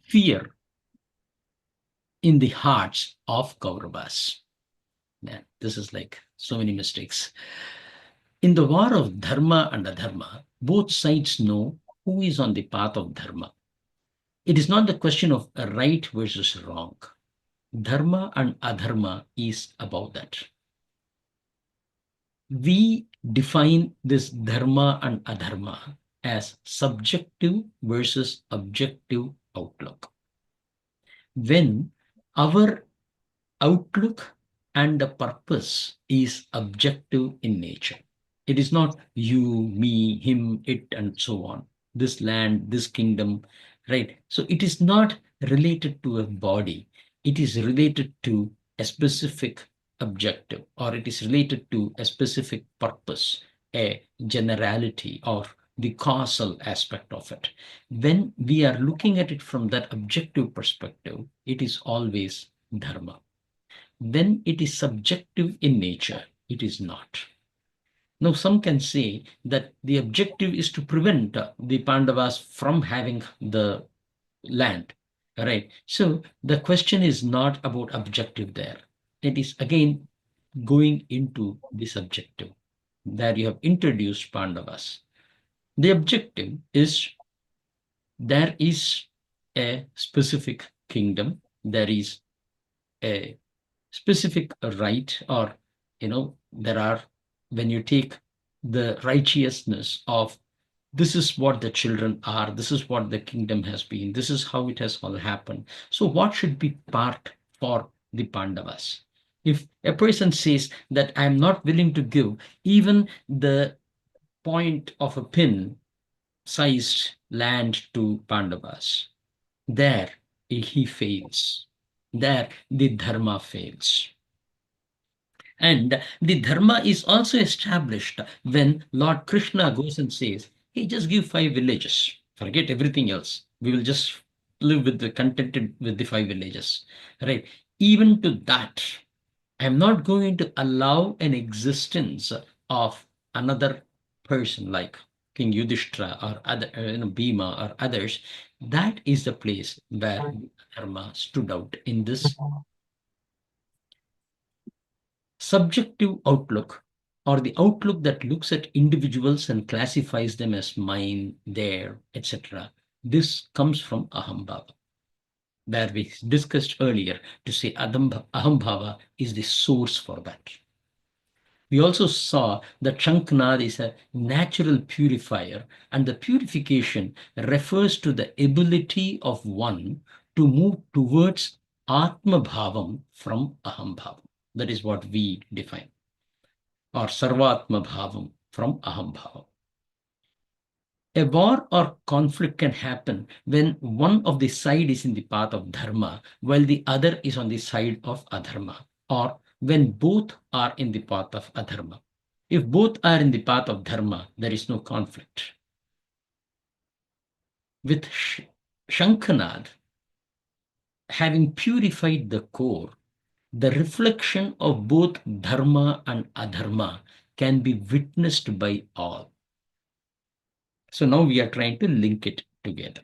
Fear in the hearts of Kauravas. Man, this is like so many mistakes. In the war of Dharma and Adharma, both sides know who is on the path of Dharma. It is not the question of right versus wrong. Dharma and Adharma is about that. We define this Dharma and Adharma as subjective versus objective outlook. When our outlook and the purpose is objective in nature, it is not you, me, him, it, and so on, this land, this kingdom, right? So it is not related to a body. It is related to a specific objective, or it is related to a specific purpose, a generality, or the causal aspect of it. When we are looking at it from that objective perspective, it is always Dharma. When it is subjective in nature, it is not. Now, some can say that the objective is to prevent the Pandavas from having the land, right? So the question is not about objective there. It is again going into the subjective. there you have introduced Pandavas. The objective is there is a specific kingdom, there is a specific right, or there are, when you take the righteousness of this is what the children are, this is what the kingdom has been, this is how it has all happened. So what should be part for the Pandavas? If a person says that I am not willing to give even the point of a pin sized land to Pandavas, there he fails. There the dharma fails. And the dharma is also established when Lord Krishna goes and says, hey, just give 5 villages. Forget everything else. We will just live with the contented with the 5 villages. Right? Even to that, I'm not going to allow an existence of another person like King Yudishtra or other, Bheema or others. That is the place where dharma stood out in this subjective outlook, or the outlook that looks at individuals and classifies them as mine, their, etc. This comes from ahambhava, where we discussed earlier to say ahambhava is the source for that. We also saw that Shankh is a natural purifier, and the purification refers to the ability of one to move towards Atma Bhavam from Aham Bhavam. That is what we define, or Sarvatma Bhavam from Aham Bhavam. A war or conflict can happen when one of the side is in the path of dharma while the other is on the side of adharma, or when both are in the path of adharma. If both are in the path of dharma, there is no conflict. With Shankh, having purified the core, the reflection of both dharma and adharma can be witnessed by all. So now we are trying to link it together.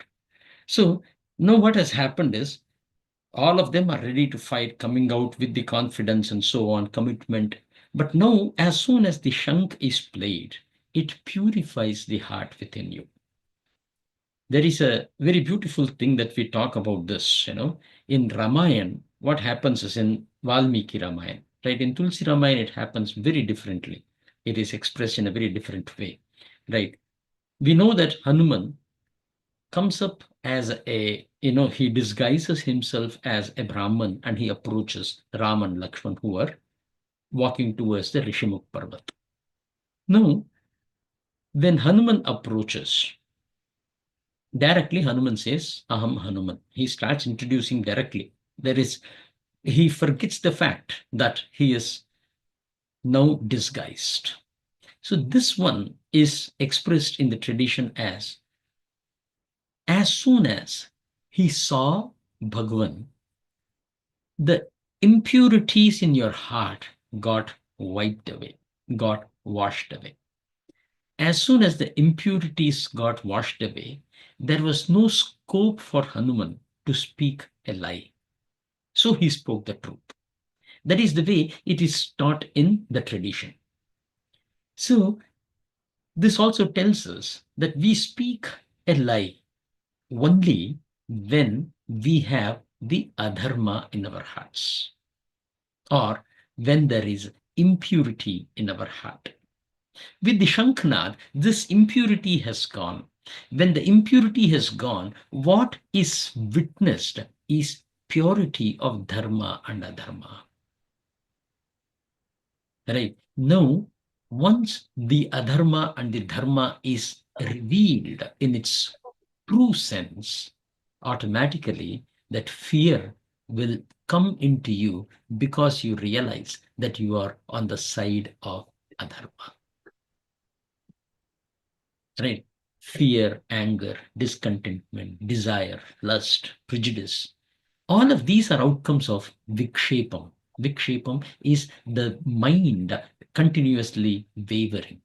So now what has happened is all of them are ready to fight, coming out with the confidence and so on, commitment. But now, as soon as the Shankh is played, it purifies the heart within you. There is a very beautiful thing that we talk about this, in Ramayana. What happens is in Valmiki Ramayana, right? In Tulsi Ramayana, it happens very differently. It is expressed in a very different way, right? We know that Hanuman comes up as he disguises himself as a Brahman and he approaches Ram and Lakshman, who are walking towards the Rishimukh Parvat. Now, when Hanuman approaches, directly Hanuman says, Aham Hanuman. He starts introducing directly. He forgets the fact that he is now disguised. So this one is expressed in the tradition as soon as he saw Bhagwan, the impurities in your heart got wiped away, got washed away. As soon as the impurities got washed away, there was no scope for Hanuman to speak a lie. So he spoke the truth. That is the way it is taught in the tradition. So this also tells us that we speak a lie only when we have the adharma in our hearts, or when there is impurity in our heart. With the Shankh, this impurity has gone. When the impurity has gone, what is witnessed is purity of dharma and adharma. Right? Now, once the adharma and the dharma is revealed in its true sense, automatically that fear will come into you because you realize that you are on the side of adharma. Right? Fear, anger, discontentment, desire, lust, prejudice. All of these are outcomes of vikshepam. Vikshepam is the mind continuously wavering.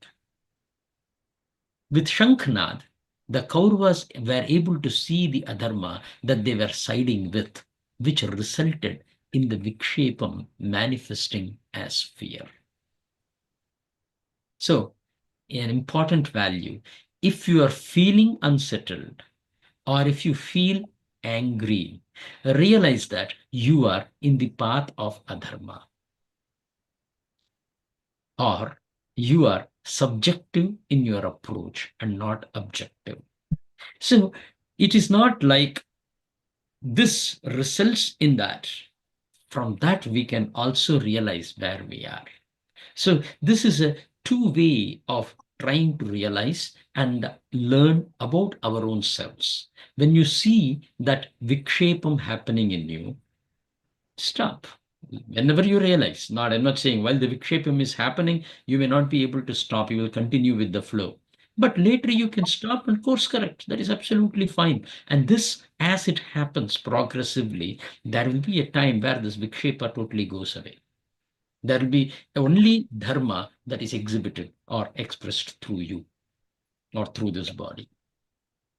With Shankh, the Kauravas were able to see the adharma that they were siding with, which resulted in the vikshepam manifesting as fear. So, an important value, if you are feeling unsettled or if you feel angry, realize that you are in the path of adharma, or you are subjective in your approach and not objective. So it is not like this results in that. From that, we can also realize where we are. So this is a two-way of trying to realize and learn about our own selves. When you see that vikshepam happening in you, stop. Whenever you realize, I'm not saying while the vikshepam is happening, you may not be able to stop, you will continue with the flow. But later you can stop and course correct. That is absolutely fine. And this, as it happens progressively, there will be a time where this vikshepa totally goes away. There will be only dharma that is exhibited or expressed through you or through this body.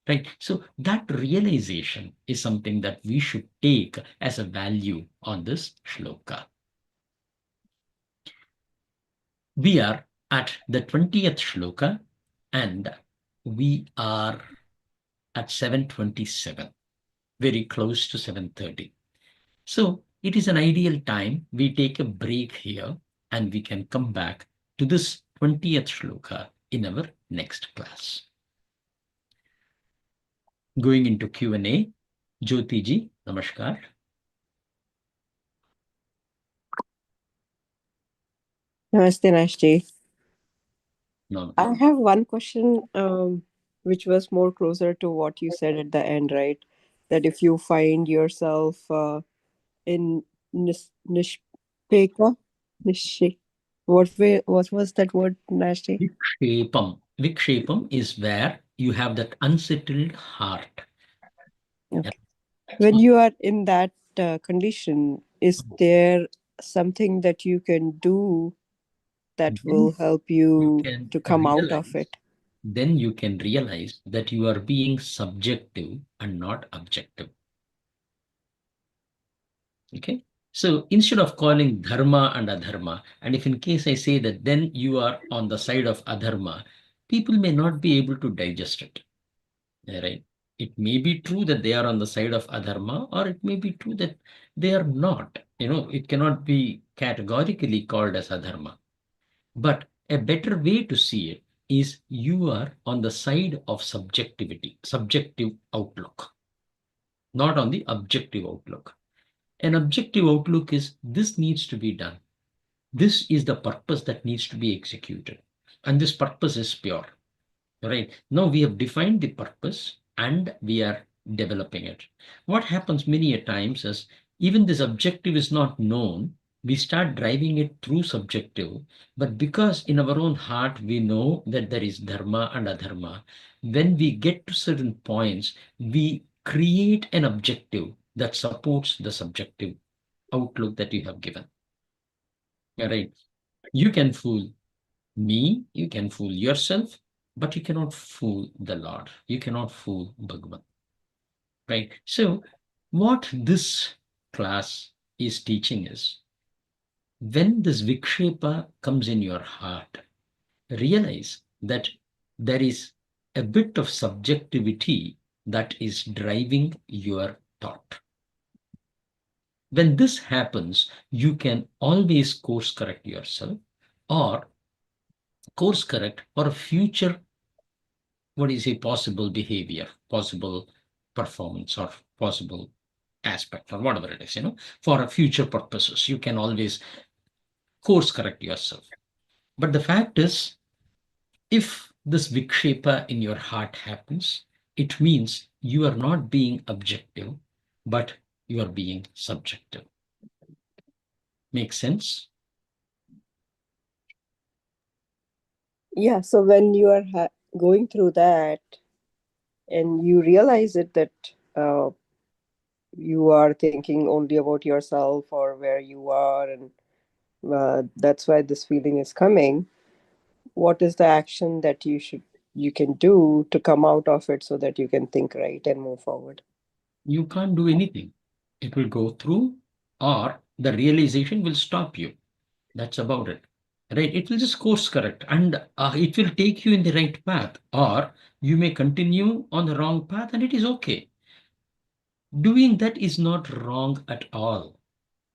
Right? So that realization is something that we should take as a value on this shloka. We are at the 20th shloka and we are at 7:27, very close to 7:30. So it is an ideal time we take a break here and we can come back to this 20th shloka in our next class. Going into Q&A, Jyoti ji, namaskar. Namaste, Nashji. No. I have one question, which was more closer to what you said at the end, right? That if you find yourself in nishpeka, nish, what was that word, Nashji? Vikshepam. Vikshepam is where you have that unsettled heart. Yeah. Okay. When you are in that condition, is there something that you can do that Then will help you you can to come out of realize, it? that you are being subjective and not objective. Okay. So instead of calling dharma and adharma, and if in case I say that then you are on the side of adharma, people may not be able to digest it. Right? It may be true that they are on the side of adharma, or it may be true that they are not. It cannot be categorically called as adharma. But a better way to see it is you are on the side of subjectivity, subjective outlook, not on the objective outlook. An objective outlook is this needs to be done. This is the purpose that needs to be executed. And this purpose is pure. Right. Now we have defined the purpose and we are developing it. What happens many a times is even this objective is not known, we start driving it through subjective, but because in our own heart we know that there is dharma and adharma, when we get to certain points, we create an objective that supports the subjective outlook that you have given. Right. You can fool me, you can fool yourself, but you cannot fool the Lord. You cannot fool Bhagwan. Right? So, what this class is teaching is when this Vikshepa comes in your heart, realize that there is a bit of subjectivity that is driving your thought. When this happens, you can always course correct yourself or course correct for a future, what is a possible behavior, possible performance, or possible aspect, or whatever it is, for a future purposes. You can always course correct yourself. But the fact is, if this vikshepa in your heart happens, it means you are not being objective, but you are being subjective. Make sense? Yeah, so when you are going through that and you realize it that you are thinking only about yourself or where you are, and that's why this feeling is coming, what is the action that you can do to come out of it so that you can think right and move forward? You can't do anything. It will go through, or the realization will stop you. That's about it. right? It will just course correct, and it will take you in the right path, or you may continue on the wrong path, and it is okay. Doing that is not wrong at all.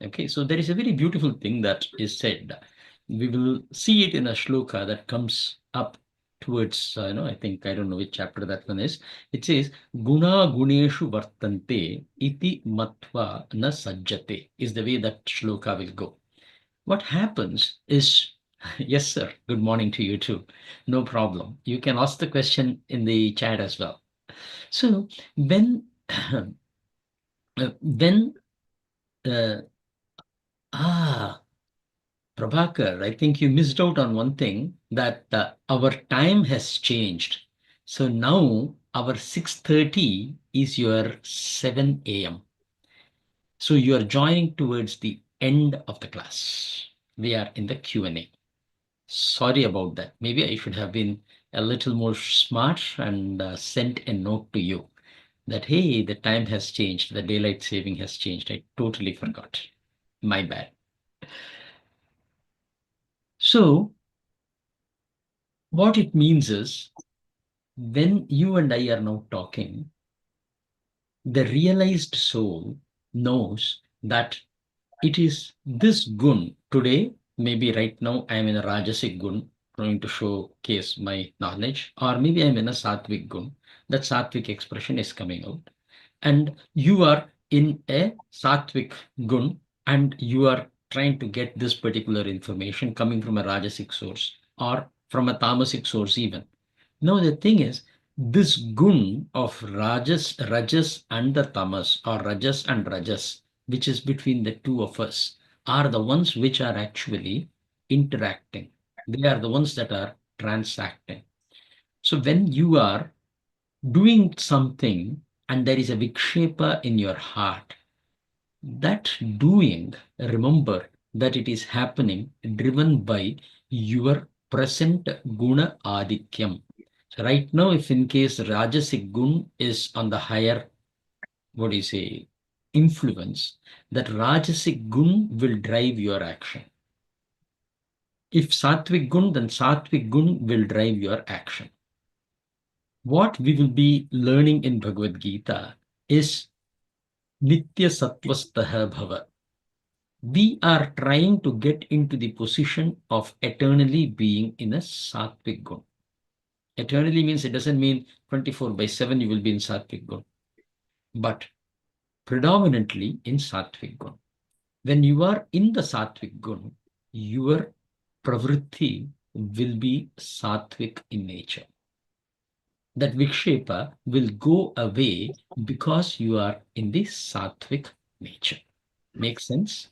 Okay, so there is a very beautiful thing that is said. We will see it in a shloka that comes up towards, I think, I don't know which chapter that one is. It says, Guna guneshu vartante iti matva na sajjate, is the way that shloka will go. What happens is, yes, sir, good morning to you too. No problem. You can ask the question in the chat as well. So, when, when, uh, ah, Prabhakar, I think you missed out on one thing, that our time has changed. So now our 6:30 is your 7 a.m. So you are joining towards the end of the class. We are in the Q&A. Sorry about that. Maybe I should have been a little more smart and sent a note to you that, hey, the time has changed. The daylight saving has changed. I totally forgot. My bad. So what it means is, when you and I are now talking, the realized soul knows that it is this gun. Today, maybe right now, I am in a Rajasic gun, trying to showcase my knowledge, or maybe I'm in a Sattvic gun. That Sattvic expression is coming out. And you are in a Sattvic gun, and you are trying to get this particular information coming from a Rajasic source or from a Tamasic source even. Now, the thing is, this gun of Rajas and the Tamas, or Rajas and Rajas, which is between the two of us, are the ones which are actually interacting. They are the ones that are transacting. So when you are doing something and there is a vikshepa in your heart, that doing, remember that it is happening driven by your present guna adikyam. So right now, if in case Rajasic gun is on the higher, what do you say, influence, that Rajasic gun will drive your action. If Sattvic gun, then Sattvic gun will drive your action. What we will be learning in Bhagavad Gita is Nitya Sattvastaha Bhava. We are trying to get into the position of eternally being in a Sattvic gun. Eternally means, it doesn't mean 24/7 you will be in Sattvic gun, but predominantly in Sattvic gun. When you are in the Sattvic gun, your pravrutti will be Sattvic in nature. That vikshepa will go away because you are in the Sattvic nature. Makes sense?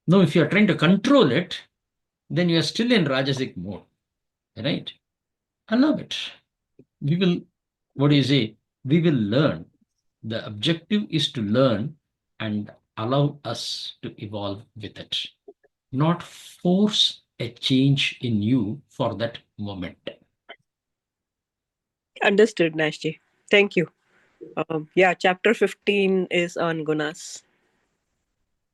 Now, if you are trying to control it, then you are still in Rajasic mode, right? Allow it. We will, what do you say? We will learn. The objective is to learn and allow us to evolve with it, not force a change in you for that moment. Understood, Nashji. Thank you. Yeah, chapter 15 is on gunas.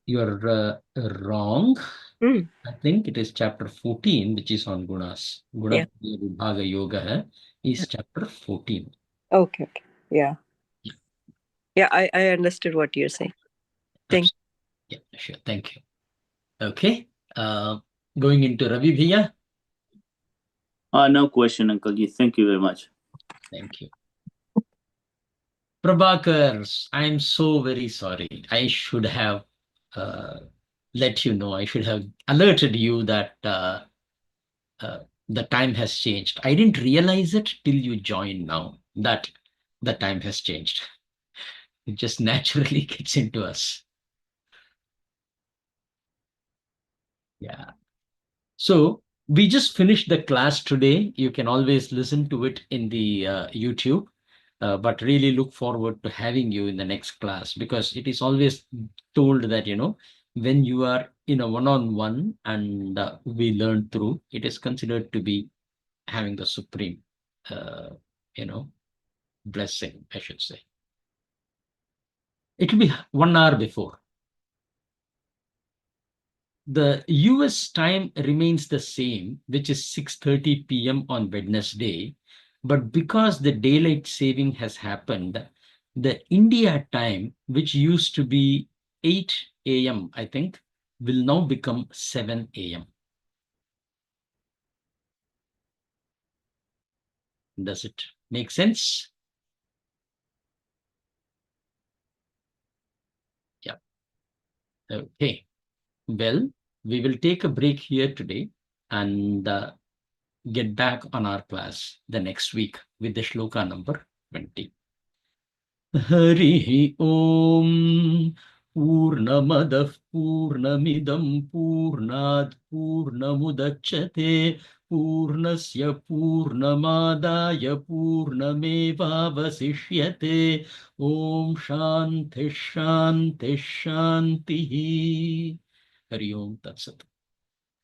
You're wrong. Mm, I think it is chapter 14, which is on gunas. yeah. Guna Vibhaga Yoga is chapter 14. Okay. Okay. Yeah. Yeah, Yeah. I understood what you're saying. Thank. yeah, sure. Thank you. Okay. Uh, Going into Ravi Bhiya. No question, Uncle Ji. Thank you very much. Thank you. Prabhakar, I'm so very sorry. I should have uh, let you know. I should have alerted you that the time has changed. I didn't realize it till you joined now, that the time has changed. It just naturally gets into us. Yeah. So we just finished the class today. You can always listen to it in the YouTube, but really look forward to having you in the next class, because it is always told that, when you are in a one-on-one and we learn through, it is considered to be having the supreme, uh, you know, blessing, I should say. It will be 1 hour before. The US time remains the same, which is 6:30 p.m. on Wednesday. But because the daylight saving has happened, the India time, which used to be 8 a.m., I think, will now become 7 a.m. Does it make sense? Yeah. Okay. Well, we will take a break here today and get back on our class the next week with the shloka number 20. Harihi Om Purnamadah Purnamidam Purnat Purnamudachyate Purnasya Purnamadaya Purnamevavasishyate Om Shanti Shanti Shanti Hari Om Tat Sat.